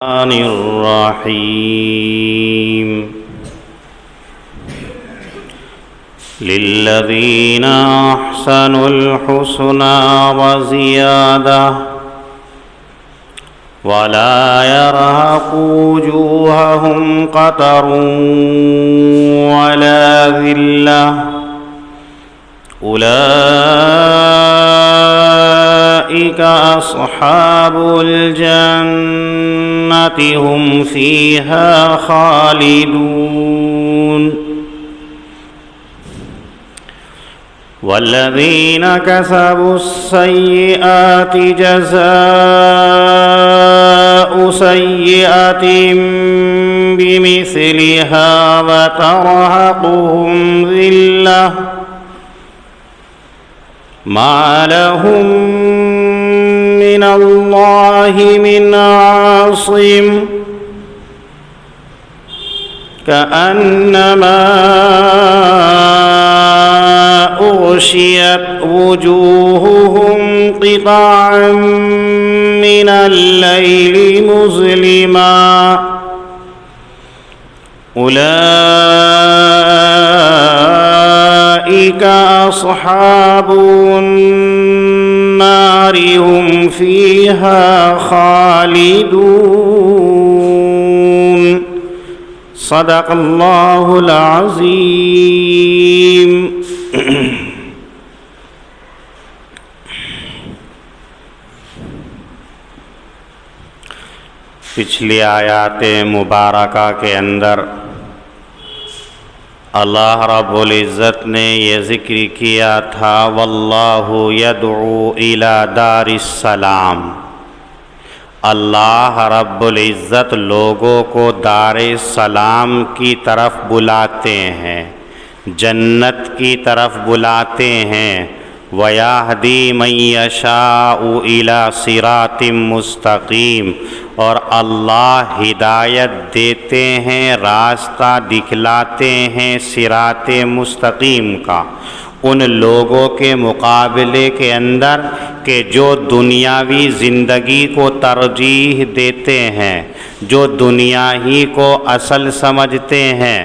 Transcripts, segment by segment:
الرحيم للذين أحسنوا الحسنى وزيادة ولا يرهق وجوههم قتر ولا ذلة أولئك أصحاب الجنة هم فيها خالدون والذين كسبوا السيئات جزاء سيئة بمثلها وترهقهم ذلة ما لهم من الله من عاصم كأنما أغشيت وجوههم قطعا من الليل مظلما أولئك أصحاب النار هم فيها خالدون صدق الله العظيم. پچھلی آیات مبارکہ کے اندر اللہ رب العزت نے یہ ذکر کیا تھا واللہ یدعو الی دار السلام. اللہ رب العزت لوگوں کو دار السلام کی طرف بلاتے ہیں، جنت کی طرف بلاتے ہیں. وَيَهْدِي مَن يَشَاءُ إِلَى صِرَاطٍ مُسْتَقِيمٍ، اور اللہ ہدایت دیتے ہیں، راستہ دکھلاتے ہیں صراط مستقیم کا ان لوگوں کے مقابلے کے اندر کہ جو دنیاوی زندگی کو ترجیح دیتے ہیں، جو دنیا ہی کو اصل سمجھتے ہیں،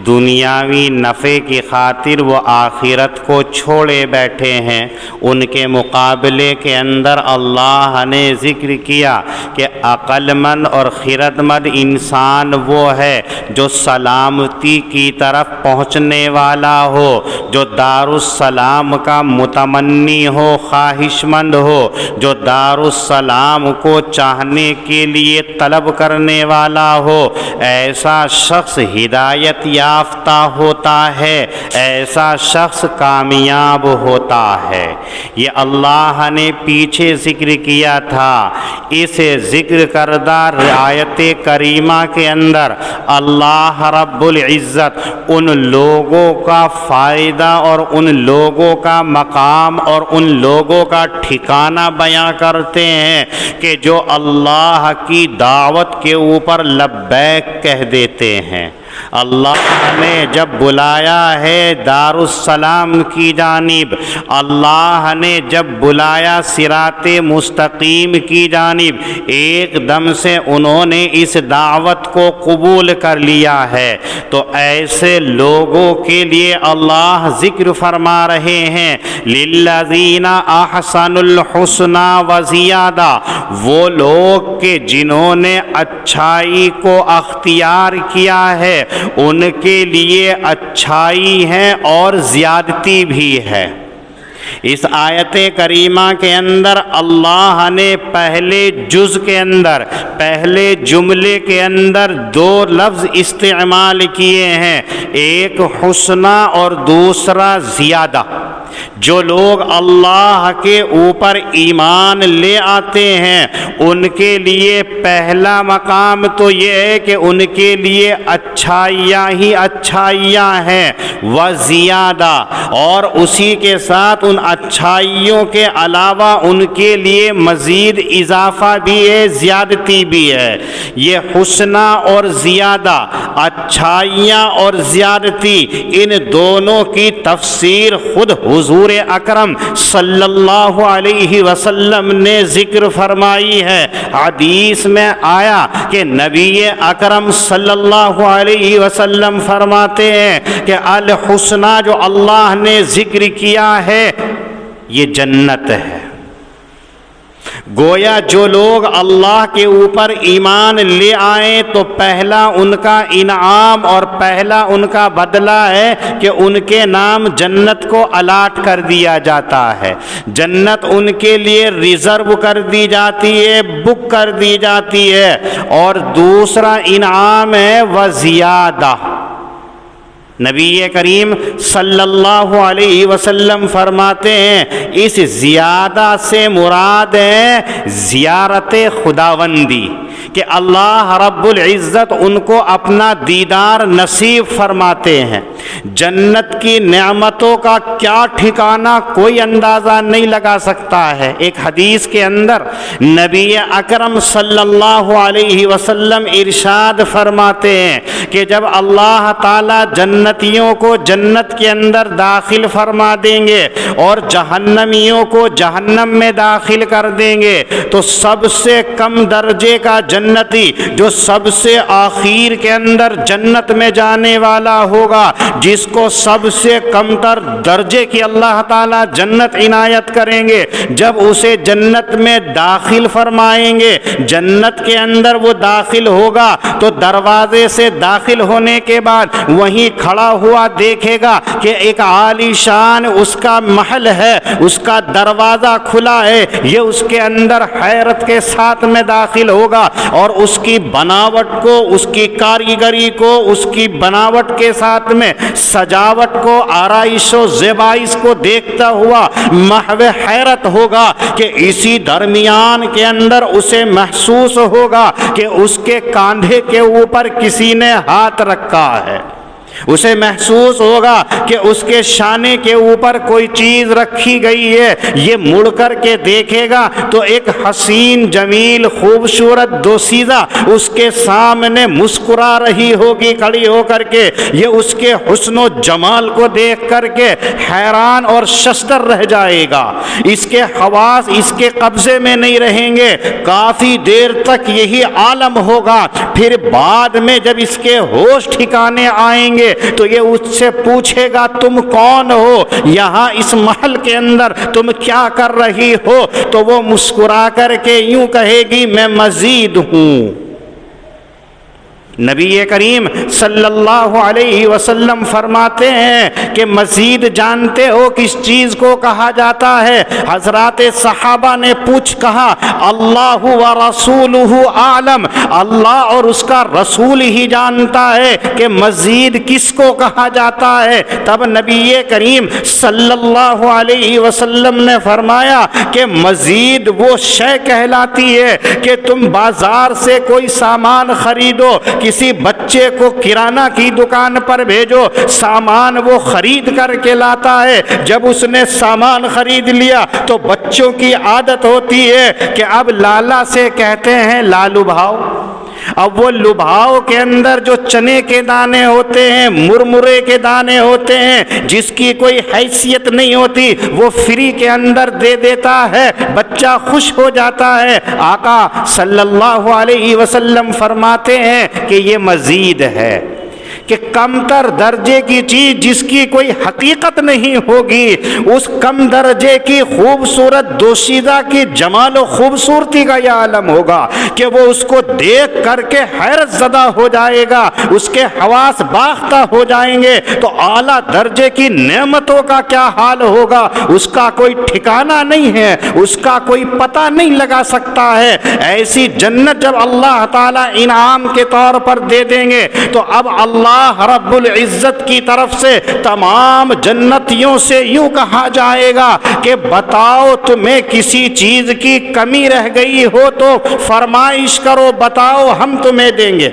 دنیاوی نفع کی خاطر وہ آخرت کو چھوڑے بیٹھے ہیں. ان کے مقابلے کے اندر اللہ نے ذکر کیا کہ عقل مند اور خرد مند انسان وہ ہے جو سلامتی کی طرف پہنچنے والا ہو، جو دار السلام کا متمنی ہو، خواہش مند ہو، جو دار السلام کو چاہنے کے لیے طلب کرنے والا ہو. ایسا شخص ہدایت یافتہ ہوتا ہے، ایسا شخص کامیاب ہوتا ہے. یہ اللہ نے پیچھے ذکر کیا تھا. اس ذکر کردہ آیت کریمہ کے اندر اللہ رب العزت ان لوگوں کا فائدہ اور ان لوگوں کا مقام اور ان لوگوں کا ٹھکانہ بیان کرتے ہیں کہ جو اللہ کی دعوت کے اوپر لبیک کہہ دیتے ہیں. اللہ نے جب بلایا ہے دار السلام کی جانب، اللہ نے جب بلایا صراط مستقیم کی جانب، ایک دم سے انہوں نے اس دعوت کو قبول کر لیا ہے. تو ایسے لوگوں کے لیے اللہ ذکر فرما رہے ہیں للذین احسنوا الحسنى وزیادہ، وہ لوگ کہ جنہوں نے اچھائی کو اختیار کیا ہے ان کے لیے اچھائی ہے اور زیادتی بھی ہے. اس آیت کریمہ کے اندر اللہ نے پہلے جز کے اندر، پہلے جملے کے اندر دو لفظ استعمال کیے ہیں، ایک حسنہ اور دوسرا زیادہ. جو لوگ اللہ کے اوپر ایمان لے آتے ہیں ان کے لیے پہلا مقام تو یہ ہے کہ ان کے لیے اچھائیاں ہی اچھائیاں ہیں وزیادہ، اور اسی کے ساتھ ان اچھائیوں کے علاوہ ان کے لیے مزید اضافہ بھی ہے، زیادتی بھی ہے۔ یہ حسنہ اور زیادہ اچھائیاں اور زیادتی، ان دونوں کی تفسیر خود حضور اکرم صلی اللہ علیہ وسلم نے ذکر فرمائی ہے۔ حدیث میں آیا کہ نبی اکرم صلی اللہ علیہ وسلم فرماتے ہیں کہ الحسنہ جو اللہ نے ذکر کیا ہے یہ جنت ہے۔ گویا جو لوگ اللہ کے اوپر ایمان لے آئیں تو پہلا ان کا انعام اور پہلا ان کا بدلہ ہے کہ ان کے نام جنت کو الاٹ کر دیا جاتا ہے، جنت ان کے لیے ریزرو کر دی جاتی ہے، بک کر دی جاتی ہے۔ اور دوسرا انعام ہے وزیادہ۔ نبی کریم صلی اللہ علیہ وسلم فرماتے ہیں اس زیادہ سے مراد ہے زیارت خداوندی، کہ اللہ رب العزت ان کو اپنا دیدار نصیب فرماتے ہیں۔ جنت کی نعمتوں کا کیا ٹھکانہ کوئی اندازہ نہیں لگا سکتا ہے۔ ایک حدیث کے اندر نبی اکرم صلی اللہ علیہ وسلم ارشاد فرماتے ہیں کہ جب اللہ تعالی جنتیوں کو جنت کے اندر داخل فرما دیں گے اور جہنمیوں کو جہنم میں داخل کر دیں گے تو سب سے کم درجے کا جنتی جو سب سے آخر کے اندر جنت میں جانے والا ہوگا، جس کو سب سے کم تر درجے کی اللہ تعالی جنت عنایت کریں گے، جب اسے جنت میں داخل فرمائیں گے، جنت کے اندر وہ داخل ہوگا تو دروازے سے داخل ہونے کے بعد وہیں کھڑا ہوا دیکھے گا کہ ایک عالی شان اس کا محل ہے، اس کا دروازہ کھلا ہے، یہ اس کے اندر حیرت کے ساتھ میں داخل ہوگا اور اس کی بناوٹ کو، اس کی کاریگری کو، اس کی بناوٹ کے ساتھ میں سجاوٹ کو، آرائش و زیبائش کو دیکھتا ہوا محو حیرت ہوگا کہ اسی درمیان کے اندر اسے محسوس ہوگا کہ اس کے کاندھے کے اوپر کسی نے ہاتھ رکھا ہے، اسے محسوس ہوگا کہ اس کے شانے کے اوپر کوئی چیز رکھی گئی ہے۔ یہ مڑ کر کے دیکھے گا تو ایک حسین جمیل خوبصورت دوشیزہ اس کے سامنے مسکرا رہی ہوگی کھڑی ہو کر کے، یہ اس کے حسن و جمال کو دیکھ کر کے حیران اور ششدر رہ جائے گا۔ اس کے حواس اس کے قبضے میں نہیں رہیں گے، کافی دیر تک یہی عالم ہوگا، پھر بعد میں جب اس کے ہوش ٹھکانے آئیں گے تو یہ اس سے پوچھے گا تم کون ہو، یہاں اس محل کے اندر تم کیا کر رہی ہو؟ تو وہ مسکرا کر کے یوں کہے گی میں مزید ہوں۔ نبی کریم صلی اللہ علیہ وسلم فرماتے ہیں کہ مزید جانتے ہو کس چیز کو کہا جاتا ہے؟ حضرات صحابہ نے کہا اللہ و رسولہ عالم، اللہ اور اس کا رسول ہی جانتا ہے کہ مزید کس کو کہا جاتا ہے۔ تب نبی کریم صلی اللہ علیہ وسلم نے فرمایا کہ مزید وہ شے کہلاتی ہے کہ تم بازار سے کوئی سامان خریدو، کسی بچے کو کرانہ کی دکان پر بھیجو، سامان وہ خرید کر کے لاتا ہے، جب اس نے سامان خرید لیا تو بچوں کی عادت ہوتی ہے کہ اب لالا سے کہتے ہیں لالو بھاؤ۔ اب وہ لبھاؤ کے اندر جو چنے کے دانے ہوتے ہیں، مرمرے کے دانے ہوتے ہیں، جس کی کوئی حیثیت نہیں ہوتی، وہ فری کے اندر دے دیتا ہے، بچہ خوش ہو جاتا ہے۔ آقا صلی اللہ علیہ وسلم فرماتے ہیں کہ یہ مزید ہے کہ کم تر درجے کی چیز جس کی کوئی حقیقت نہیں ہوگی، اس کم درجے کی خوبصورت دوشیزہ کی جمال و خوبصورتی کا یہ عالم ہوگا کہ وہ اس کو دیکھ کر کے حیرت زدہ ہو جائے گا، اس کے حواس باختہ ہو جائیں گے۔ تو اعلیٰ درجے کی نعمتوں کا کیا حال ہوگا، اس کا کوئی ٹھکانہ نہیں ہے، اس کا کوئی پتہ نہیں لگا سکتا ہے۔ ایسی جنت جب اللہ تعالیٰ انعام کے طور پر دے دیں گے تو اب اللہ رب العزت کی طرف سے تمام جنتیوں سے یوں کہا جائے گا کہ بتاؤ تمہیں کسی چیز کی کمی رہ گئی ہو تو فرمائش کرو، بتاؤ ہم تمہیں دیں گے۔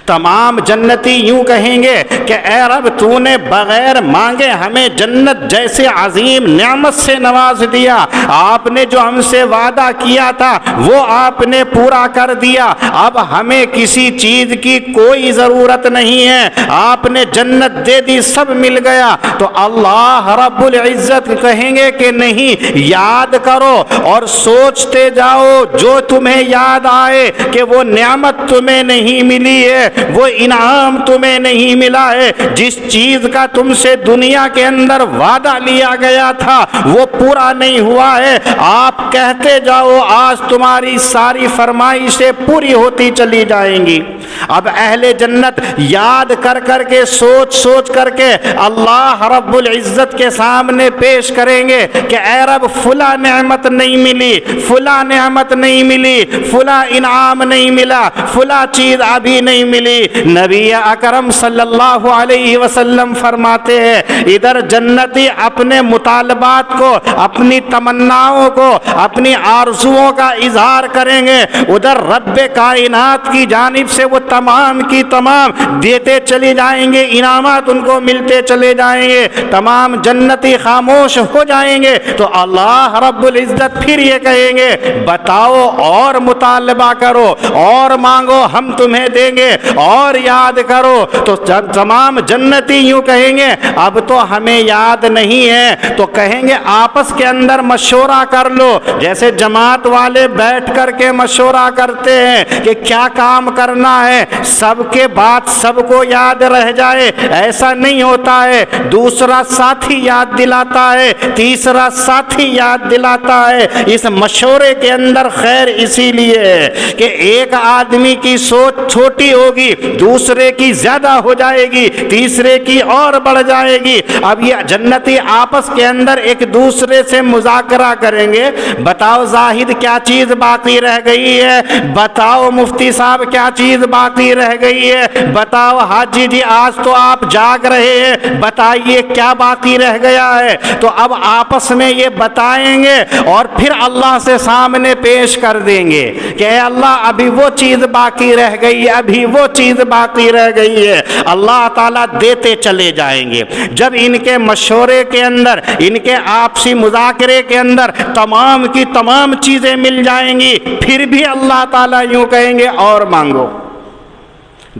تمام جنتی یوں کہیں گے کہ اے رب تو نے بغیر مانگے ہمیں جنت جیسے عظیم نعمت سے نواز دیا، آپ نے جو ہم سے وعدہ کیا تھا وہ آپ نے پورا کر دیا، اب ہمیں کسی چیز کی کوئی ضرورت نہیں ہے، آپ نے جنت دے دی، سب مل گیا۔ تو اللہ رب العزت کہیں گے کہ نہیں، یاد کرو اور سوچتے جاؤ، جو تمہیں یاد آئے کہ وہ نعمت تمہیں نہیں ملی ہے، وہ انعام تمہیں نہیں ملا ہے، جس چیز کا تم سے دنیا کے اندر وعدہ لیا گیا تھا وہ پورا نہیں ہوا ہے، آپ کہتے جاؤ، آج تمہاری ساری فرمائشیں پوری ہوتی چلی جائیں گی۔ اب اہل جنت یاد کر کر کے، سوچ سوچ کر کے اللہ رب العزت کے سامنے پیش کریں گے کہ اے رب فلاں نعمت نہیں ملی، فلاں نعمت نہیں ملی، فلاں انعام نہیں ملا، فلاں چیز ابھی نہیں ملی۔ نبی اکرم صلی اللہ علیہ وسلم فرماتے ہیں ادھر جنتی اپنے مطالبات کو، اپنی تمناؤں کو، اپنی آرزوؤں کا اظہار کریں گے، ادھر رب کائنات کی جانب سے وہ تمام کی تمام دیتے چلے جائیں گے، انعامات ان کو ملتے چلے جائیں گے، تمام جنتی خاموش ہو جائیں گے۔ تو اللہ رب العزت پھر یہ کہیں گے بتاؤ اور مطالبہ کرو اور مانگو، ہم تمہیں دیں گے، اور یاد کرو۔ تو تمام جنتی یوں کہیں گے اب تو ہمیں یاد نہیں ہے، تو کہیں گے آپس کے اندر مشورہ کر لو، جیسے جماعت والے بیٹھ کر کے مشورہ کرتے ہیں کہ کیا کام کرنا ہے، سب کے بات سب کو یاد رہ جائے، ایسا نہیں ہوتا ہے، دوسرا ساتھی یاد دلاتا ہے، تیسرا ساتھی یاد دلاتا ہے۔ اس مشورے کے اندر خیر اسی لیے ہے کہ ایک آدمی کی سوچ چھوٹی ہوگی، دوسرے کی زیادہ ہو جائے گی، تیسرے کی اور بڑھ جائے گی۔ اب یہ جنتی آپس کے اندر ایک دوسرے سے مذاکرہ کریں گے، بتاؤ زاہد کیا چیز باقی رہ گئی ہے، بتاؤ مفتی صاحب کیا چیز باقی رہ گئی ہے، بتاؤ حاجی جی آج تو آپ جاگ رہے ہیں، بتائیے کیا باقی رہ گیا ہے۔ تو اب آپس میں یہ بتائیں گے اور پھر اللہ سے سامنے پیش کر دیں گے کہ اے اللہ ابھی وہ چیز باقی رہ گئی ہے، ابھی وہ چیز باقی رہ گئی ہے، اللہ تعالیٰ دیتے چلے جائیں گے۔ جب ان کے مشورے کے اندر، ان کے آپسی مذاکرے کے اندر تمام کی تمام چیزیں مل جائیں گی، پھر بھی اللہ تعالیٰ یوں کہیں گے اور مانگو۔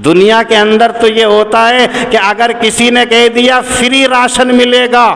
دنیا کے اندر تو یہ ہوتا ہے کہ اگر کسی نے کہہ دیا فری راشن ملے گا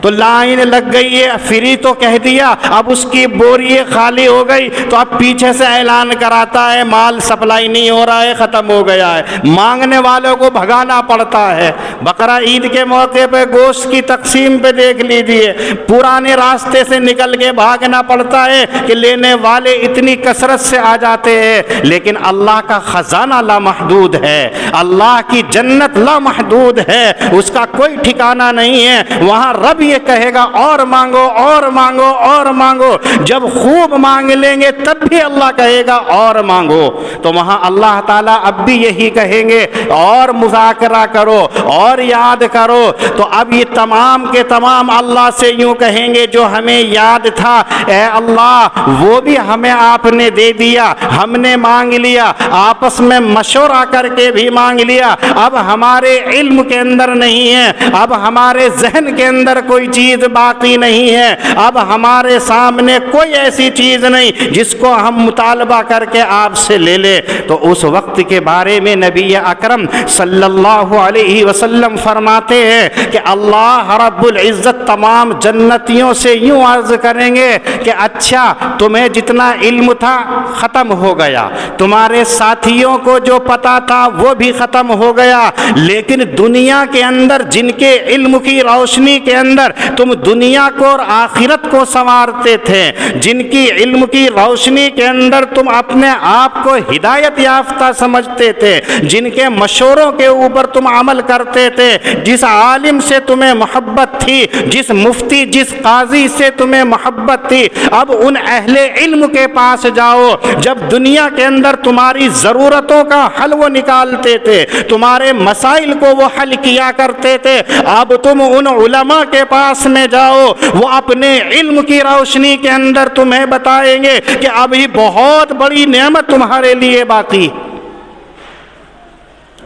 تو لائن لگ گئی ہے، فری تو کہہ دیا، اب اس کی بوری خالی ہو گئی تو اب پیچھے سے اعلان کراتا ہے مال سپلائی نہیں ہو رہا ہے، ختم ہو گیا ہے، مانگنے والوں کو بھگانا پڑتا ہے۔ بقرہ عید کے موقع پہ گوشت کی تقسیم پہ دیکھ لیجیے، پرانے راستے سے نکل کے بھاگنا پڑتا ہے کہ لینے والے اتنی کثرت سے آ جاتے ہیں، لیکن اللہ کا خزانہ لامحدود ہے، اللہ کی جنت لامحدود ہے، اس کا کوئی ٹھکانہ نہیں ہے، وہاں رب یہ کہے گا اور مانگو اور مانگو اور مانگو۔ جب خوب مانگ لیں گے تب بھی اللہ کہے گا اور مانگو، تو وہاں اللہ تعالیٰ اب بھی یہی کہیں گے اور مذاکرہ کرو اور یاد کرو۔ تو اب یہ تمام کے تمام اللہ سے یوں کہیں گے جو ہمیں یاد تھا اے اللہ وہ بھی ہمیں آپ نے دے دیا، ہم نے مانگ لیا، آپس میں مشورہ کر کے بھی مانگ لیا، اب ہمارے علم کے اندر نہیں ہے، اب ہمارے ذہن کے اندر کوئی چیز باقی نہیں ہے، اب ہمارے سامنے کوئی ایسی چیز نہیں جس کو ہم مطالبہ کر کے آپ سے لے لے۔ تو اس وقت کے بارے میں نبی اکرم صلی اللہ علیہ وسلم فرماتے ہیں کہ اللہ رب العزت تمام جنتیوں سے یوں عرض کریں گے کہ اچھا تمہیں جتنا علم تھا ختم ہو گیا، تمہارے ساتھیوں کو جو پتا تھا وہ بھی ختم ہو گیا، لیکن دنیا کے اندر جن کے علم کی روشنی کے اندر تم دنیا کو اور آخرت کو سنوارتے تھے، جن کی علم کی روشنی کے اندر تم اپنے آپ کو ہدایت یافتہ سمجھتے تھے، جن کے مشوروں کے اوپر تم عمل کرتے تھے، جس عالم سے تمہیں محبت تھی، جس مفتی جس قاضی سے تمہیں محبت تھی، اب ان اہل علم کے پاس جاؤ۔ جب دنیا کے اندر تمہاری ضرورتوں کا حل وہ نکالتے تھے، تمہارے مسائل کو وہ حل کیا کرتے تھے، اب تم ان علماء کے پاس میں جاؤ، وہ اپنے علم کی روشنی کے اندر تمہیں بتائیں گے کہ ابھی بہت بڑی نعمت تمہارے لیے باقی۔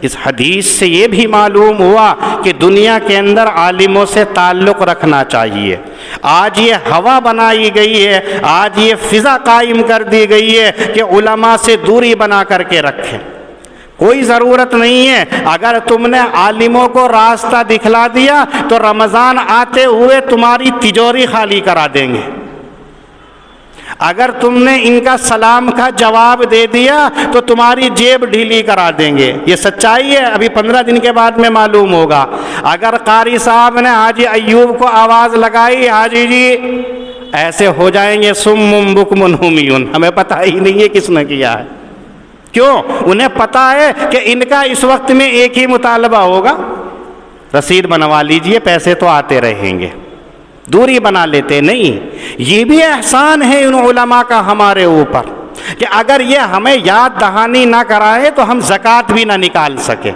اس حدیث سے یہ بھی معلوم ہوا کہ دنیا کے اندر عالموں سے تعلق رکھنا چاہیے۔ آج یہ ہوا بنائی گئی ہے، آج یہ فضا قائم کر دی گئی ہے کہ علماء سے دوری بنا کر کے رکھیں۔ کوئی ضرورت نہیں ہے، اگر تم نے عالموں کو راستہ دکھلا دیا تو رمضان آتے ہوئے تمہاری تجوری خالی کرا دیں گے۔ اگر تم نے ان کا سلام کا جواب دے دیا تو تمہاری جیب ڈھیلی کرا دیں گے۔ یہ سچائی ہے، ابھی 15 دن کے بعد میں معلوم ہوگا۔ اگر قاری صاحب نے حاجی ایوب کو آواز لگائی، حاجی جی، ایسے ہو جائیں گے سم بکم عمیٌ، ہمیں پتہ ہی نہیں ہے کس نے کیا ہے۔ کیوں؟ انہیں پتہ ہے کہ ان کا اس وقت میں ایک ہی مطالبہ ہوگا، رسید بنوا لیجئے، پیسے تو آتے رہیں گے۔ دوری بنا لیتے نہیں۔ یہ بھی احسان ہے ان علماء کا ہمارے اوپر کہ اگر یہ ہمیں یاد دہانی نہ کرائے تو ہم زکوٰۃ بھی نہ نکال سکے۔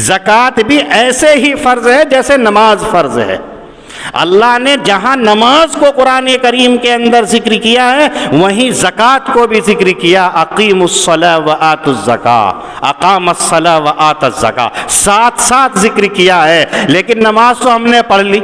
زکوٰۃ بھی ایسے ہی فرض ہے جیسے نماز فرض ہے۔ اللہ نے جہاں نماز کو قرآن کریم کے اندر ذکر کیا ہے وہیں زکوٰۃ کو بھی ذکر کیا۔ اقیموا الصلاۃ وآتوا الزکاۃ، اقام الصلاۃ وآتى الزکاۃ، ساتھ ساتھ ذکر کیا ہے۔ لیکن نماز تو ہم نے پڑھ لی،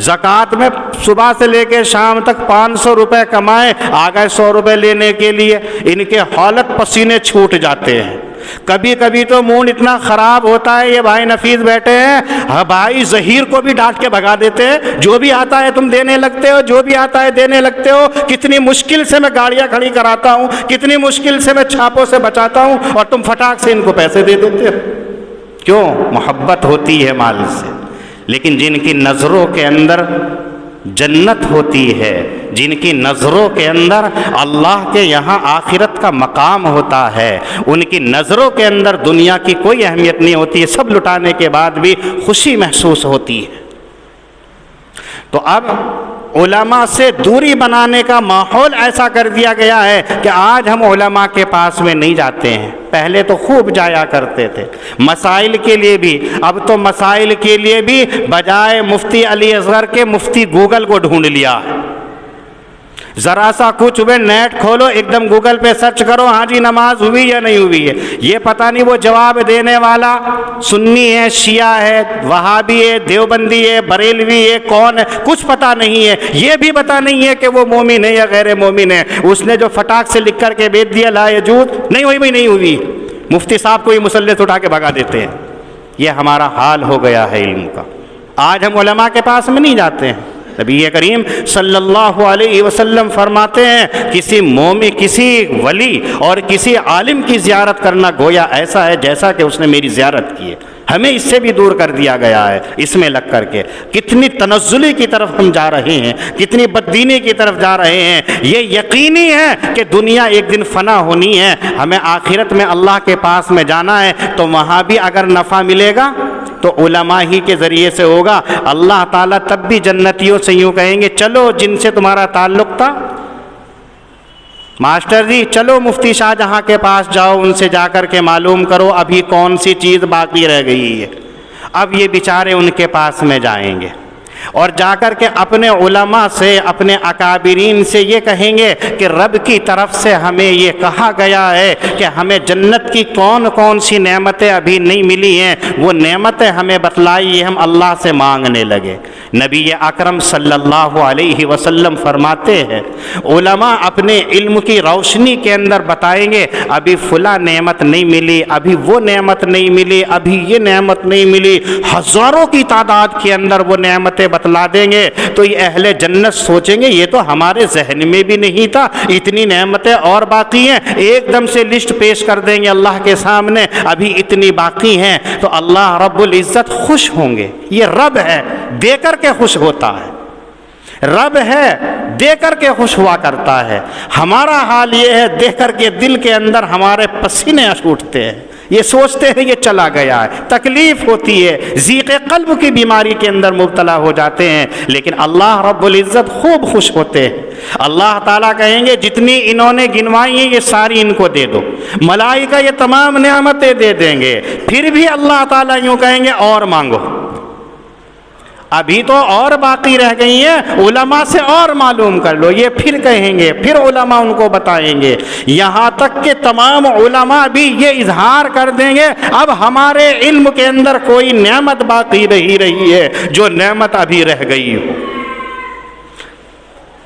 زکوٰۃ میں صبح سے لے کے شام تک 500 روپے کمائے، آ گئے 100 روپے لینے کے لیے، ان کے حالت پسینے چھوٹ جاتے ہیں۔ کبھی کبھی تو موڈ اتنا خراب ہوتا ہے، یہ بھائی نفیس بیٹھے ہیں، ہاں بھائی ظہیر کو بھی ڈانٹ کے بھگا دیتے ہیں، جو بھی آتا ہے تم دینے لگتے ہو، جو بھی آتا ہے دینے لگتے ہو۔ کتنی مشکل سے میں گاڑیاں کھڑی کراتا ہوں، کتنی مشکل سے میں چھاپوں سے بچاتا ہوں، اور تم فٹاک سے ان کو پیسے دے دیتے ہو۔ کیوں؟ محبت ہوتی ہے مال سے۔ لیکن جن کی نظروں کے اندر جنت ہوتی ہے، جن کی نظروں کے اندر اللہ کے یہاں آخرت کا مقام ہوتا ہے، ان کی نظروں کے اندر دنیا کی کوئی اہمیت نہیں ہوتی ہے، سب لٹانے کے بعد بھی خوشی محسوس ہوتی ہے۔ تو اب علماء سے دوری بنانے کا ماحول ایسا کر دیا گیا ہے کہ آج ہم علماء کے پاس میں نہیں جاتے ہیں۔ پہلے تو خوب جایا کرتے تھے مسائل کے لیے بھی، اب تو مسائل کے لیے بھی بجائے مفتی علی اصغر کے مفتی گوگل کو ڈھونڈ لیا ہے۔ ذرا سا کچھ ہوئے نیٹ کھولو، ایک دم گوگل پہ سرچ کرو، ہاں جی نماز ہوئی یا نہیں ہوئی ہے۔ یہ پتہ نہیں وہ جواب دینے والا سنی ہے، شیعہ ہے، وہابی ہے، دیوبندی ہے، بریلوی ہے، کون ہے، کچھ پتہ نہیں ہے۔ یہ بھی پتہ نہیں ہے کہ وہ مومن ہے یا غیر مومن ہے۔ اس نے جو فٹاک سے لکھ کر کے بھیج دیا لا یجوز، نہیں ہوئی بھی نہیں ہوئی، مفتی صاحب کو ہی مسلط اٹھا کے بھگا دیتے ہیں۔ یہ ہمارا حال ہو گیا ہے علم کا۔ آج ہم علماء کے پاس میں نہیں جاتے ہیں۔ نبی کریم صلی اللہ علیہ وسلم فرماتے ہیں کسی مومن، کسی ولی اور کسی عالم کی زیارت کرنا گویا ایسا ہے جیسا کہ اس نے میری زیارت کی ہے۔ ہمیں اس سے بھی دور کر دیا گیا ہے اس میں لگ کر کے۔ کتنی تنزلی کی طرف ہم جا رہے ہیں، کتنی بددینی کی طرف جا رہے ہیں۔ یہ یقینی ہے کہ دنیا ایک دن فنا ہونی ہے، ہمیں آخرت میں اللہ کے پاس میں جانا ہے، تو وہاں بھی اگر نفع ملے گا تو علماء ہی کے ذریعے سے ہوگا۔ اللہ تعالیٰ تب بھی جنتیوں سے یوں کہیں گے چلو جن سے تمہارا تعلق تھا، ماسٹر جی چلو مفتی شاہ جہاں کے پاس جاؤ، ان سے جا کر کے معلوم کرو ابھی کون سی چیز باقی رہ گئی ہے۔ اب یہ بیچارے ان کے پاس میں جائیں گے اور جا کر کے اپنے علماء سے، اپنے اکابرین سے یہ کہیں گے کہ رب کی طرف سے ہمیں یہ کہا گیا ہے کہ ہمیں جنت کی کون کون سی نعمتیں ابھی نہیں ملی ہیں، وہ نعمتیں ہمیں بتلائی، ہم اللہ سے مانگنے لگے۔ نبی اکرم صلی اللہ علیہ وسلم فرماتے ہیں علماء اپنے علم کی روشنی کے اندر بتائیں گے ابھی فلاں نعمت نہیں ملی، ابھی وہ نعمت نہیں ملی، ابھی یہ نعمت نہیں ملی، ہزاروں کی تعداد کے اندر وہ نعمتیں بتلا دیں گے۔ تو یہ اہل جنت سوچیں گے یہ تو ہمارے ذہن میں بھی نہیں تھا، اتنی نعمتیں اور باقی ہیں۔ ایک دم سے لسٹ پیش کر دیں گے اللہ کے سامنے، ابھی اتنی باقی ہیں۔ تو اللہ رب العزت خوش ہوں گے۔ یہ رب ہے، دے کر کے خوش ہوتا ہے، رب ہے دے کر کے خوش ہوا کرتا ہے۔ ہمارا حال یہ ہے دے کر کے دل کے اندر ہمارے پسینے چھوٹتے ہیں، یہ سوچتے ہیں یہ چلا گیا ہے، تکلیف ہوتی ہے، ضیق قلب کی بیماری کے اندر مبتلا ہو جاتے ہیں۔ لیکن اللہ رب العزت خوب خوش ہوتے ہیں۔ اللہ تعالیٰ کہیں گے جتنی انہوں نے گنوائی ہیں یہ ساری ان کو دے دو، ملائکہ یہ تمام نعمتیں دے دیں گے۔ پھر بھی اللہ تعالیٰ یوں کہیں گے اور مانگو، ابھی تو اور باقی رہ گئی ہیں، علماء سے اور معلوم کر لو، یہ پھر کہیں گے، پھر علماء ان کو بتائیں گے، یہاں تک کہ تمام علماء بھی یہ اظہار کر دیں گے اب ہمارے علم کے اندر کوئی نعمت باقی نہیں رہی ہے جو نعمت ابھی رہ گئی ہو۔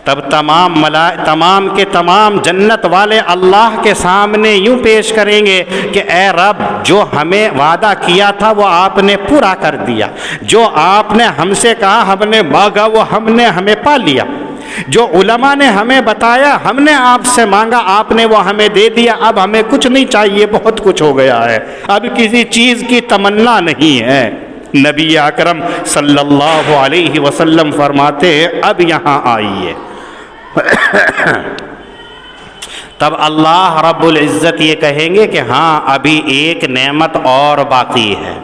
تب تمام کے تمام جنت والے اللہ کے سامنے یوں پیش کریں گے کہ اے رب، جو ہمیں وعدہ کیا تھا وہ آپ نے پورا کر دیا، جو آپ نے ہم سے کہا ہم نے مانگا وہ ہمیں پا لیا، جو علماء نے ہمیں بتایا ہم نے آپ سے مانگا آپ نے وہ ہمیں دے دیا، اب ہمیں کچھ نہیں چاہیے، بہت کچھ ہو گیا ہے، اب کسی چیز کی تمنا نہیں ہے۔ نبی اکرم صلی اللہ علیہ وسلم فرماتے ہیں اب یہاں آئیے۔ تب اللہ رب العزت یہ کہیں گے کہ ہاں ابھی ایک نعمت اور باقی ہے۔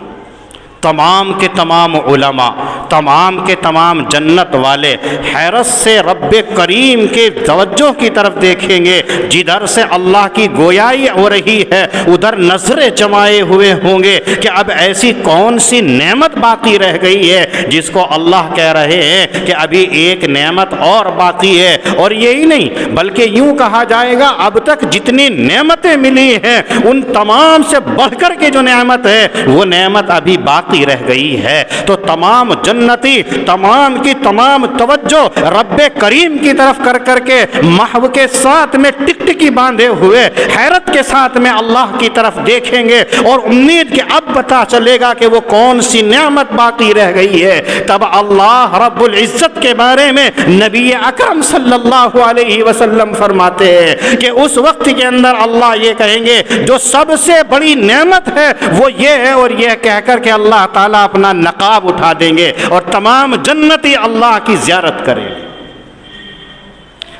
تمام کے تمام علماء، تمام کے تمام جنت والے حیرت سے رب کریم کے توجہ کی طرف دیکھیں گے، جدھر سے اللہ کی گویائی ہو رہی ہے ادھر نظریں جمائے ہوئے ہوں گے کہ اب ایسی کون سی نعمت باقی رہ گئی ہے جس کو اللہ کہہ رہے ہیں کہ ابھی ایک نعمت اور باقی ہے۔ اور یہی نہیں بلکہ یوں کہا جائے گا اب تک جتنی نعمتیں ملی ہیں ان تمام سے بڑھ کر کے جو نعمت ہے وہ نعمت ابھی باقی رہ گئی ہے۔ تو تمام جنتی تمام کی تمام توجہ رب کریم کی طرف کر کر کے محو کے ساتھ میں ٹکٹکی باندھے ہوئے حیرت کے ساتھ میں اللہ کی طرف دیکھیں گے اور امید کہ اب پتہ چلے گا کہ وہ کون سی نعمت باقی رہ گئی ہے۔ تب اللہ رب العزت کے بارے میں نبی اکرم صلی اللہ علیہ وسلم فرماتے ہیں کہ اس وقت کے اندر اللہ یہ کہیں گے جو سب سے بڑی نعمت ہے وہ یہ ہے، اور یہ کہہ کر کے اللہ تعالیٰ اپنا نقاب اٹھا دیں گے اور تمام جنتی اللہ کی زیارت کریں گے۔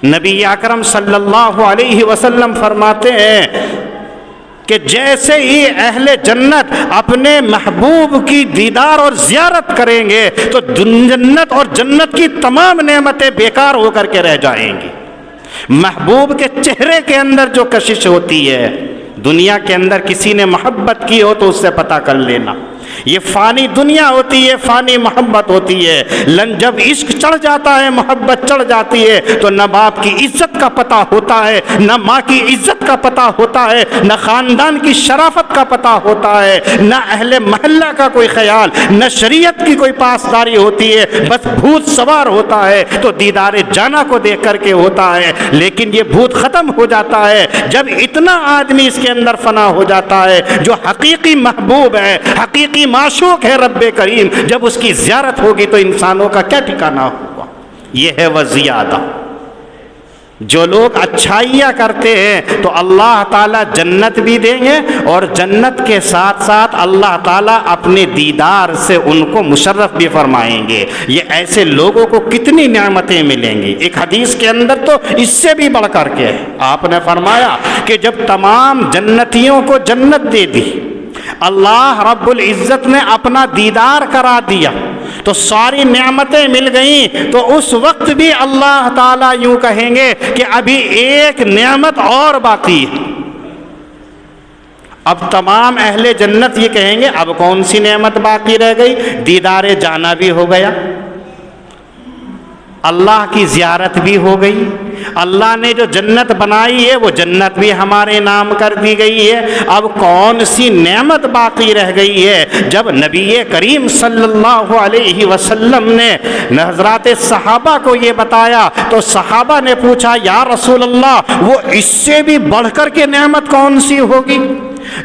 نبی اکرم صلی اللہ علیہ وسلم فرماتے ہیں کہ جیسے ہی اہل جنت اپنے محبوب کی دیدار اور زیارت کریں گے تو جنت اور جنت کی تمام نعمتیں بیکار ہو کر کے رہ جائیں گی۔ محبوب کے چہرے کے اندر جو کشش ہوتی ہے، دنیا کے اندر کسی نے محبت کی ہو تو اس سے پتہ کر لینا، یہ فانی دنیا ہوتی ہے، فانی محبت ہوتی ہے۔ جب عشق چڑھ جاتا ہے، محبت چڑھ جاتی ہے تو نہ باپ کی عزت کا پتہ ہوتا ہے، نہ ماں کی عزت کا پتہ ہوتا ہے، نہ خاندان کی شرافت کا پتہ ہوتا ہے، نہ اہل محلہ کا کوئی خیال، نہ شریعت کی کوئی پاسداری ہوتی ہے، بس بھوت سوار ہوتا ہے تو دیدار جانا کو دیکھ کر کے ہوتا ہے۔ لیکن یہ بھوت ختم ہو جاتا ہے جب اتنا آدمی اس کے اندر فنا ہو جاتا ہے جو حقیقی محبوب ہے، حقیقی معشوق ہے رب کریم، جب اس کی زیارت ہوگی تو انسانوں کا کیا ٹھکانہ ہوگا۔ یہ ہے وہ زیادہ۔ جو لوگ اچھائیاں کرتے ہیں تو اللہ تعالیٰ جنت بھی دیں گے اور جنت کے ساتھ ساتھ اللہ تعالیٰ اپنے دیدار سے ان کو مشرف بھی فرمائیں گے۔ یہ ایسے لوگوں کو کتنی نعمتیں ملیں گی۔ ایک حدیث کے اندر تو اس سے بھی بڑھ کر کے آپ نے فرمایا کہ جب تمام جنتیوں کو جنت دے دی، اللہ رب العزت نے اپنا دیدار کرا دیا تو ساری نعمتیں مل گئیں، تو اس وقت بھی اللہ تعالیٰ یوں کہیں گے کہ ابھی ایک نعمت اور باقی ہے۔ اب تمام اہل جنت یہ کہیں گے اب کون سی نعمت باقی رہ گئی؟ دیدار جانا بھی ہو گیا، اللہ کی زیارت بھی ہو گئی، اللہ نے جو جنت بنائی ہے وہ جنت بھی ہمارے نام کر دی گئی ہے۔ اب کون سی نعمت باقی رہ گئی ہے؟ جب نبی کریم صلی اللہ علیہ وسلم نے حضرات صحابہ کو یہ بتایا تو صحابہ نے پوچھا یا رسول اللہ وہ اس سے بھی بڑھ کر کے نعمت کون سی ہوگی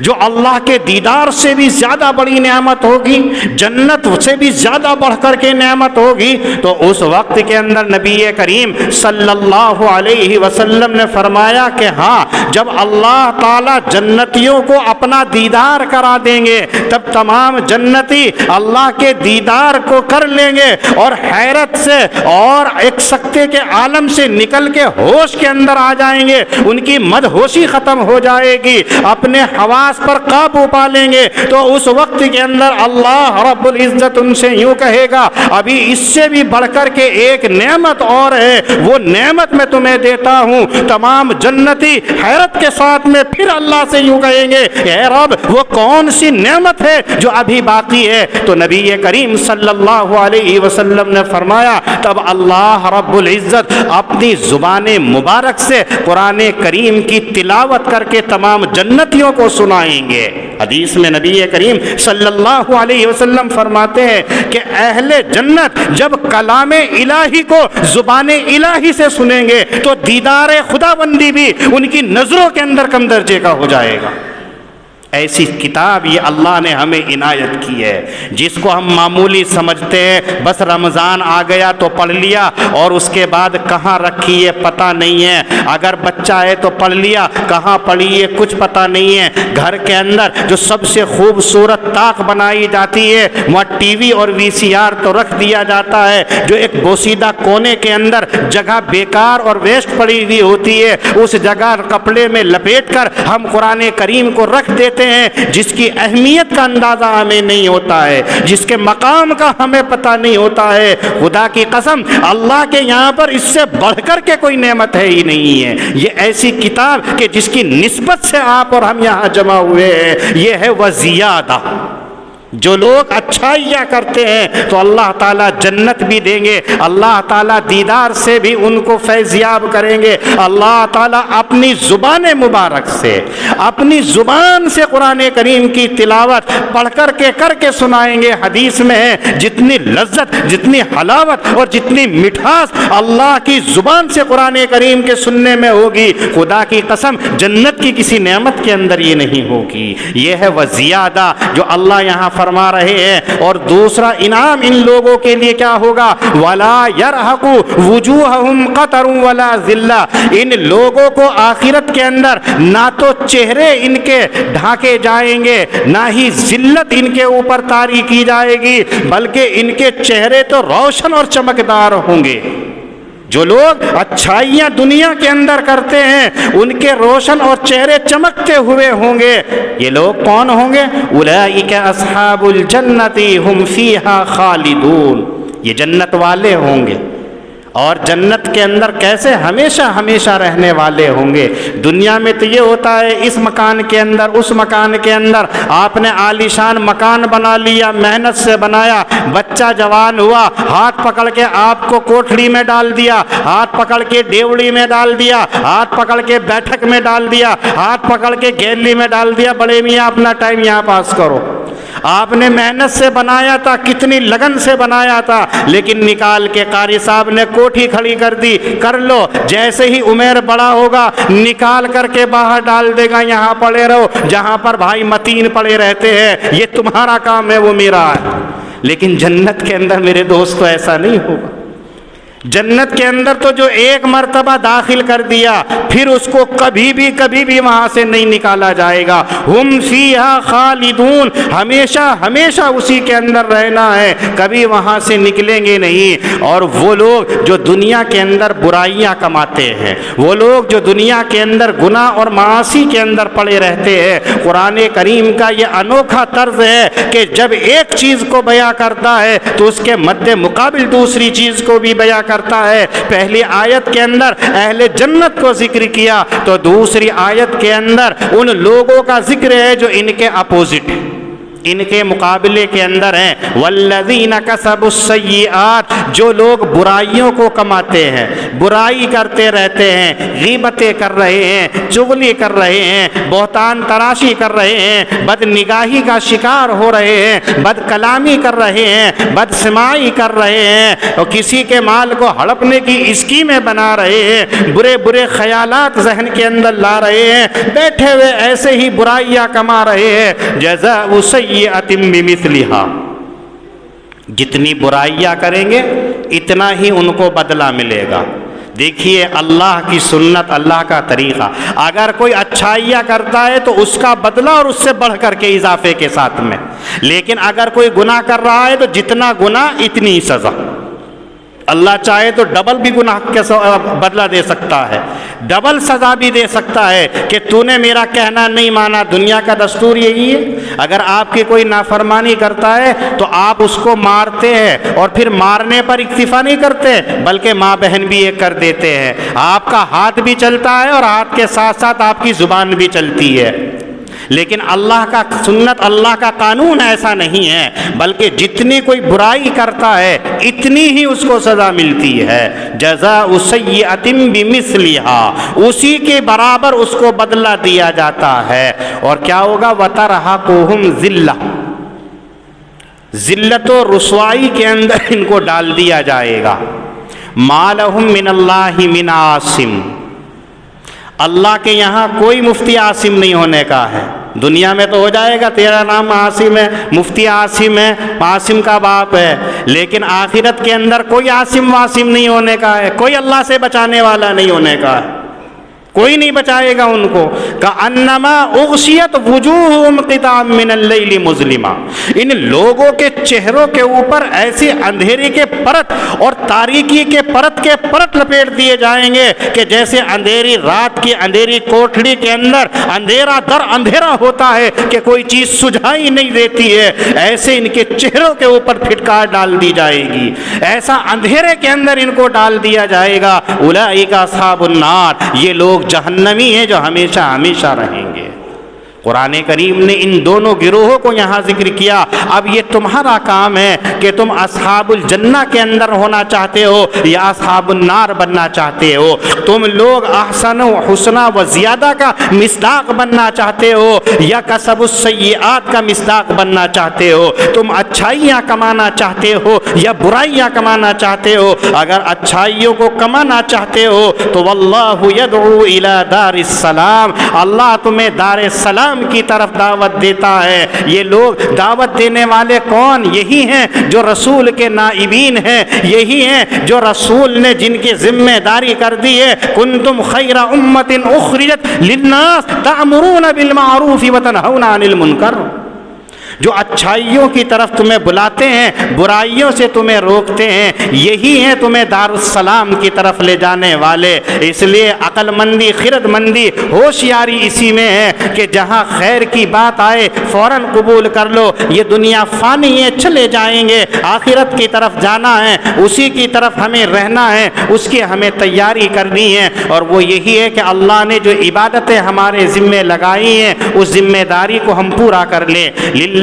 جو اللہ کے دیدار سے بھی زیادہ بڑی نعمت ہوگی، جنت سے بھی زیادہ بڑھ کر کے نعمت ہوگی؟ تو اس وقت کے اندر نبی کریم صلی اللہ علیہ وسلم نے فرمایا کہ ہاں، جب اللہ تعالیٰ جنتیوں کو اپنا دیدار کرا دیں گے تب تمام جنتی اللہ کے دیدار کو کر لیں گے اور حیرت سے اور ایک سکتے کے عالم سے نکل کے ہوش کے اندر آ جائیں گے، ان کی مدہوشی ختم ہو جائے گی، اپنے حواس نفس پر قابو پا لیں گے تو اس وقت کے اندر اللہ رب العزت ان سے یوں کہے گا ابھی اس سے بھی بڑھ کر کے ایک نعمت اور ہے، وہ نعمت میں تمہیں دیتا ہوں۔ تمام جنتی حیرت کے ساتھ میں پھر اللہ سے یوں کہیں گے اے رب وہ کون سی نعمت ہے جو ابھی باقی ہے؟ تو نبی کریم صلی اللہ علیہ وسلم نے فرمایا تب اللہ رب العزت اپنی زبان مبارک سے قرآن کریم کی تلاوت کر کے تمام جنتیوں کو سنائیں گے۔ حدیث میں نبی کریم صلی اللہ علیہ وسلم فرماتے ہیں کہ اہل جنت جب کلام الہی کو زبان الہی سے سنیں گے تو دیدار خداوندی بھی ان کی نظروں کے اندر کم درجے کا ہو جائے گا۔ ایسی کتاب یہ اللہ نے ہمیں عنایت کی ہے، جس کو ہم معمولی سمجھتے ہیں، بس رمضان آ گیا تو پڑھ لیا اور اس کے بعد کہاں رکھی یہ پتہ نہیں ہے، اگر بچہ ہے تو پڑھ لیا، کہاں پڑھی یہ کچھ پتہ نہیں ہے۔ گھر کے اندر جو سب سے خوبصورت طاق بنائی جاتی ہے وہاں ٹی وی اور وی سی آر تو رکھ دیا جاتا ہے، جو ایک بوسیدہ کونے کے اندر جگہ بیکار اور ویسٹ پڑی ہوئی ہوتی ہے اس جگہ کپڑے میں لپیٹ کر ہم قرآن کریم کو رکھ دیتے ہیں، جس کی اہمیت کا اندازہ ہمیں نہیں ہوتا ہے، جس کے مقام کا ہمیں پتہ نہیں ہوتا ہے۔ خدا کی قسم اللہ کے یہاں پر اس سے بڑھ کر کے کوئی نعمت ہے ہی نہیں ہے۔ یہ ایسی کتاب کہ جس کی نسبت سے آپ اور ہم یہاں جمع ہوئے ہیں، یہ ہے وزیادہ۔ جو لوگ اچھائیاں کرتے ہیں تو اللہ تعالیٰ جنت بھی دیں گے، اللہ تعالیٰ دیدار سے بھی ان کو فیضیاب کریں گے۔ اللہ تعالیٰ اپنی زبان مبارک سے، اپنی زبان سے قرآن کریم کی تلاوت پڑھ کر کے سنائیں گے۔ حدیث میں ہے جتنی لذت، جتنی حلاوت اور جتنی مٹھاس اللہ کی زبان سے قرآن کریم کے سننے میں ہوگی، خدا کی قسم جنت کی کسی نعمت کے اندر یہ نہیں ہوگی۔ یہ ہے وزیادہ جو اللہ یہاں فرما رہے ہیں۔ اور دوسرا انعام ان لوگوں کے لیے کیا ہوگا؟ وَلَا يَرْحَقُ وُجُوهَهُمْ قَتَرٌ وَلَا ذِلَّةٌ، ان لوگوں کو آخرت کے اندر نہ تو چہرے ان کے ڈھانکے جائیں گے، نہ ہی ذلت ان کے اوپر طاری کی جائے گی، بلکہ ان کے چہرے تو روشن اور چمکدار ہوں گے۔ جو لوگ اچھائیاں دنیا کے اندر کرتے ہیں ان کے روشن اور چہرے چمکتے ہوئے ہوں گے۔ یہ لوگ کون ہوں گے؟ اولئک اصحاب الجنت ہم فیہا خالدون، یہ جنت والے ہوں گے۔ اور جنت کے اندر کیسے؟ ہمیشہ ہمیشہ رہنے والے ہوں گے۔ دنیا میں تو یہ ہوتا ہے اس مکان کے اندر اس مکان کے اندر آپ نے عالیشان مکان بنا لیا، محنت سے بنایا، بچہ جوان ہوا، ہاتھ پکڑ کے آپ کو کوٹھڑی میں ڈال دیا، ہاتھ پکڑ کے ڈیوڑی میں ڈال دیا، ہاتھ پکڑ کے بیٹھک میں ڈال دیا، ہاتھ پکڑ کے گیلری میں ڈال دیا، بڑے میاں اپنا ٹائم یہاں پاس کرو۔ آپ نے محنت سے بنایا تھا، کتنی لگن سے بنایا تھا، لیکن نکال کے قاری صاحب نے کوٹھی کھڑی کر دی، کر لو، جیسے ہی عمر بڑا ہوگا نکال کر کے باہر ڈال دے گا، یہاں پڑے رہو جہاں پر بھائی متین پڑے رہتے ہیں، یہ تمہارا کام ہے، وہ میرا ہے۔ لیکن جنت کے اندر میرے دوستو ایسا نہیں ہوگا۔ جنت کے اندر تو جو ایک مرتبہ داخل کر دیا پھر اس کو کبھی بھی وہاں سے نہیں نکالا جائے گا۔ ہم فیہا خالدون، ہمیشہ ہمیشہ اسی کے اندر رہنا ہے، کبھی وہاں سے نکلیں گے نہیں۔ اور وہ لوگ جو دنیا کے اندر برائیاں کماتے ہیں، وہ لوگ جو دنیا کے اندر گناہ اور معاصی کے اندر پڑے رہتے ہیں، قرآن کریم کا یہ انوکھا طرز ہے کہ جب ایک چیز کو بیان کرتا ہے تو اس کے مد مقابل دوسری چیز کو بھی بیان کرتا ہے۔ پہلی آیت کے اندر اہل جنت کو ذکر کیا تو دوسری آیت کے اندر ان لوگوں کا ذکر ہے جو ان کے اپوزٹ ہیں، ان کے مقابلے کے اندر ہیں۔ والذین کسبوا السیئات، جو لوگ برائیوں کو کماتے ہیں، برائی کرتے رہتے ہیں، غیبتیں کر رہے ہیں، چغلی کر رہے ہیں، بہتان تراشی کر رہے ہیں، بد نگاہی کا شکار ہو رہے ہیں، بد کلامی کر رہے ہیں، بد سماعی کر رہے ہیں، اور کسی کے مال کو ہڑپنے کی اسکیمیں بنا رہے ہیں، برے برے خیالات ذہن کے اندر لا رہے ہیں، بیٹھے ہوئے ایسے ہی برائیاں کما رہے ہیں۔ جزاء سیئۃ بمثلھا، جتنی برائیاں کریں گے اتنا ہی ان کو بدلہ ملے گا۔ دیکھیے اللہ کی سنت، اللہ کا طریقہ، اگر کوئی اچھائیاں کرتا ہے تو اس کا بدلہ اور اس سے بڑھ کر کے اضافے کے ساتھ میں، لیکن اگر کوئی گناہ کر رہا ہے تو جتنا گناہ اتنی سزا۔ اللہ چاہے تو ڈبل بھی گناہ کا بدلہ دے سکتا ہے، ڈبل سزا بھی دے سکتا ہے کہ تو نے میرا کہنا نہیں مانا۔ دنیا کا دستور یہی ہے، اگر آپ کی کوئی نافرمانی کرتا ہے تو آپ اس کو مارتے ہیں، اور پھر مارنے پر اکتفا نہیں کرتے بلکہ ماں بہن بھی ایک کر دیتے ہیں۔ آپ کا ہاتھ بھی چلتا ہے اور ہاتھ کے ساتھ ساتھ آپ کی زبان بھی چلتی ہے۔ لیکن اللہ کا سنت، اللہ کا قانون ایسا نہیں ہے، بلکہ جتنی کوئی برائی کرتا ہے اتنی ہی اس کو سزا ملتی ہے۔ جزاء سیئۃ بمثلھا، اسی کے برابر اس کو بدلہ دیا جاتا ہے۔ اور کیا ہوگا؟ وترہقہم ذلہ، ذلت و رسوائی کے اندر ان کو ڈال دیا جائے گا۔ ما لہم من اللہ من عاصم، اللہ کے یہاں کوئی مفتی عاصم نہیں ہونے کا ہے۔ دنیا میں تو ہو جائے گا تیرا نام عاصم ہے، مفتی عاصم ہے، عاصم کا باپ ہے، لیکن آخرت کے اندر کوئی عاصم واسم نہیں ہونے کا ہے، کوئی اللہ سے بچانے والا نہیں ہونے کا ہے، کوئی نہیں بچائے گا ان کو۔ کأنما اغشیت وجوہہم قطعا من اللیل مظلما، ان لوگوں کے چہروں کے اوپر ایسی اندھیرے کے پرت اور تاریکی کے پرت لپیٹ دیے جائیں گے کہ جیسے اندھیری رات کی اندھیری کوٹھڑی کے اندر اندھیرا در اندھیرا ہوتا ہے کہ کوئی چیز سجھائی نہیں دیتی ہے، ایسے ان کے چہروں کے اوپر پھٹکار ڈال دی جائے گی، ایسا اندھیرے کے اندر ان کو ڈال دیا جائے گا۔ اولئک اصحاب النار، یہ لوگ جہنمی ہیں جو ہمیشہ ہمیشہ رہیں گے۔ قرآن کریم نے ان دونوں گروہوں کو یہاں ذکر کیا۔ اب یہ تمہارا کام ہے کہ تم اصحاب الجنہ کے اندر ہونا چاہتے ہو یا اصحاب النار بننا چاہتے ہو، تم لوگ احسن و حسنہ و زیادہ کا مصداق بننا چاہتے ہو یا کسب السیئات کا مصداق بننا چاہتے ہو، تم اچھائیاں کمانا چاہتے ہو یا برائیاں کمانا چاہتے ہو۔ اگر اچھائیوں کو کمانا چاہتے ہو تو واللہ یدعو الی دار السلام، اللہ تمہیں دار السلام کی طرف دعوت دیتا ہے۔ یہ لوگ دعوت دینے والے کون؟ یہی ہیں جو رسول کے نائبین ہیں، یہی ہیں جو رسول نے جن کی ذمہ داری کر دی ہے، کنتم خیر امۃ اخرجت للناس تأمرون بالمعروف وتنہون عن المنکر، جو اچھائیوں کی طرف تمہیں بلاتے ہیں، برائیوں سے تمہیں روکتے ہیں، یہی ہیں تمہیں دار السلام کی طرف لے جانے والے۔ اس لیے عقل مندی، خرد مندی، ہوشیاری اسی میں ہے کہ جہاں خیر کی بات آئے فوراً قبول کر لو۔ یہ دنیا فانی ہے، چلے جائیں گے، آخرت کی طرف جانا ہے، اسی کی طرف ہمیں رہنا ہے، اس کی ہمیں تیاری کرنی ہے۔ اور وہ یہی ہے کہ اللہ نے جو عبادتیں ہمارے ذمے لگائی ہیں اس ذمہ داری کو ہم پورا کر لیں۔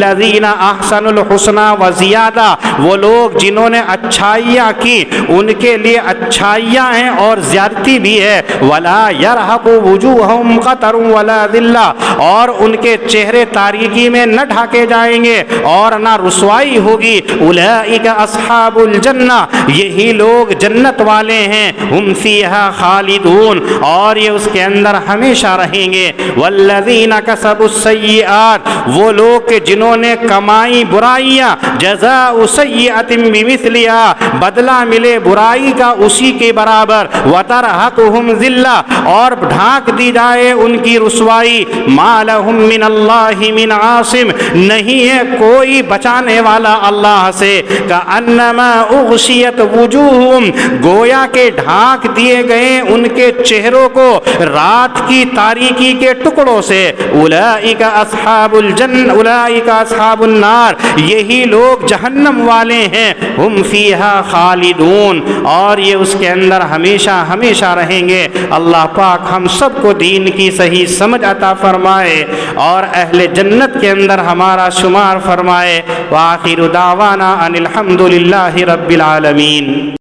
الذین احسنوا الحسنى وزیادہ، وہ لوگ جنہوں نے اچھائیاں کی ان کے لیے اچھائیاں ہیں اور زیادتی بھی ہے۔ ولا یرہق وجوہہم قتر ولا ذلہ، اور ان کے چہرے تاریکی میں نہ ڈھانکے جائیں گے اور نہ رسوائی ہوگی۔ اولئک اصحاب الجنہ، یہی لوگ جنت والے ہیں، ہم فیہا خالدون، اور یہ اس کے اندر ہمیشہ رہیں گے۔ والذین کسبوا السیئات، وہ لوگ کہ جنہوں نے کمائی برائیاں، جزاء سیئۃ بمثلھا، بدلہ ملے برائی کا اسی کے برابر، وترہقہم ذلہ، اور ڈھانک دی جائے ان کی رسوائی۔ ما لہم من اللہ من عاصم، نہیں ہے کوئی بچانے والا اللہ سے۔ کأنما اغشیت وجوہہم، گویا کہ ڈھانک دیے گئے ان کے چہروں کو رات کی تاریکی کے ٹکڑوں سے۔ اولئک اصحاب الجنہ، اولئک اصحاب النار، یہی لوگ جہنم والے ہیں، ہم فیہا خالدون، اور یہ اس کے اندر ہمیشہ ہمیشہ رہیں گے۔ اللہ پاک ہم سب کو دین کی صحیح سمجھ عطا فرمائے اور اہل جنت کے اندر ہمارا شمار فرمائے۔ وآخر دعوانا ان الحمد للہ رب العالمین۔